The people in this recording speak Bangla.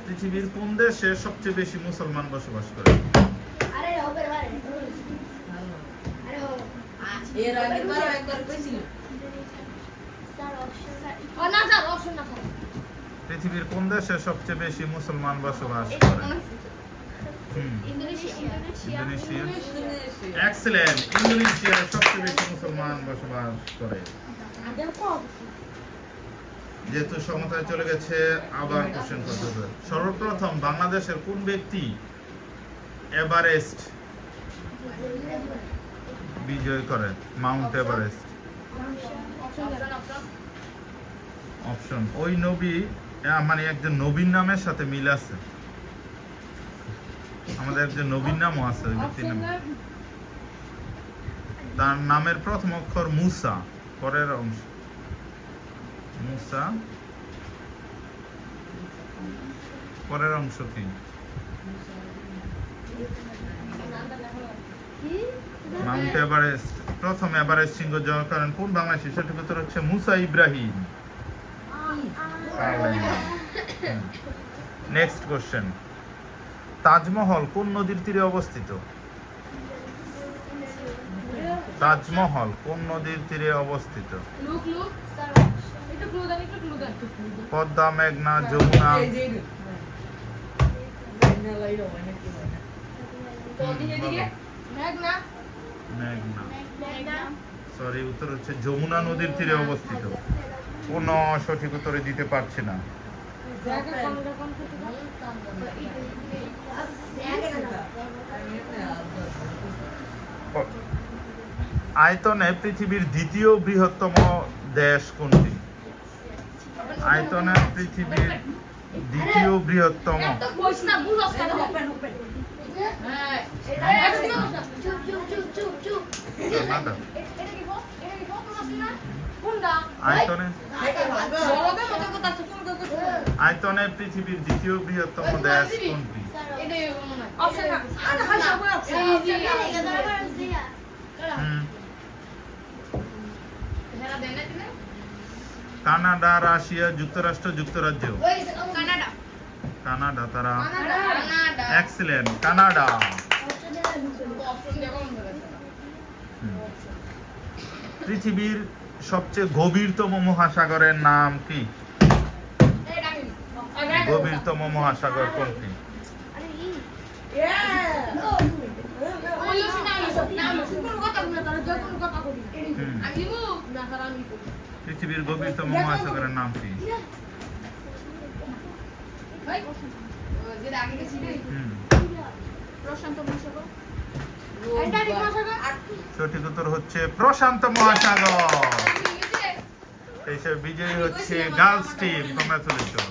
পৃথিবীর কোন দেশে সবচেয়ে বেশি মুসলমান বসবাস করে? পৃথিবীর কোন দেশে সবচেয়ে বেশি মুসলমান বসবাস করে? ইন্দোনেশিয়া। এক্সেলেন্ট। ইন্দোনেশিয়ায় সবচেয়ে বেশি মুসলমান বসবাস করে। যেহেতু সমতায় চলে গেছে, আবার কোশ্চেন করতে হবে। সর্বপ্রথম বাংলাদেশের কোন ব্যক্তি এভারেস্ট বিজয় করেন? Mount Everest. অপশন ওই নবী, মানে একজন নবীর নামের সাথে মিল আছে। আমাদের একজন নবীর নামও আছে ওই ব্যক্তির নাম। তার নামের প্রথম অক্ষর মুসা। পরের অংশ মুসা, পরের অংশ কি? Mount Everest. প্রথম এভারেস্ট শৃঙ্গ জয় করেন কোন বাংলাদেশী? সঠিক উত্তর হচ্ছে মুসা ইব্রাহিম। Next question. তাজমহল কোন নদীর তীরে অবস্থিত? তাজমহল কোন নদীর তীরে অবস্থিত? পদ্মা, মেঘনা, যমুনা? মেঘনা। সরি, উত্তর হচ্ছে যমুনা নদীর তীরে অবস্থিত। কোন সঠিক উত্তরে দিতে পারছি না। আয়তনে পৃথিবীর দ্বিতীয় বৃহত্তম দেশ কোনটি? আয়তনে পৃথিবীর দ্বিতীয় বৃহত্তম। আয়তনে পৃথিবীর দ্বিতীয় বৃহত্তম দেশ কোনটি? কানাডা, রাশিয়া, যুক্তরাষ্ট্র, যুক্তরাজ্য? কানাডা। তারা এক্সেলেন্ট। কানাডা। পৃথিবীর সবচেয়ে গভীরতম মহাসাগরের নাম কি? গভীরতম মহাসাগর কোনটি? পৃথিবীর গভীরতম মহাসাগরের নাম কি? সঠিক উত্তর হচ্ছে প্রশান্ত মহাসাগর। এই বিজয়ী হচ্ছে গার্লস টিম। কংগ্রাচুলেশন।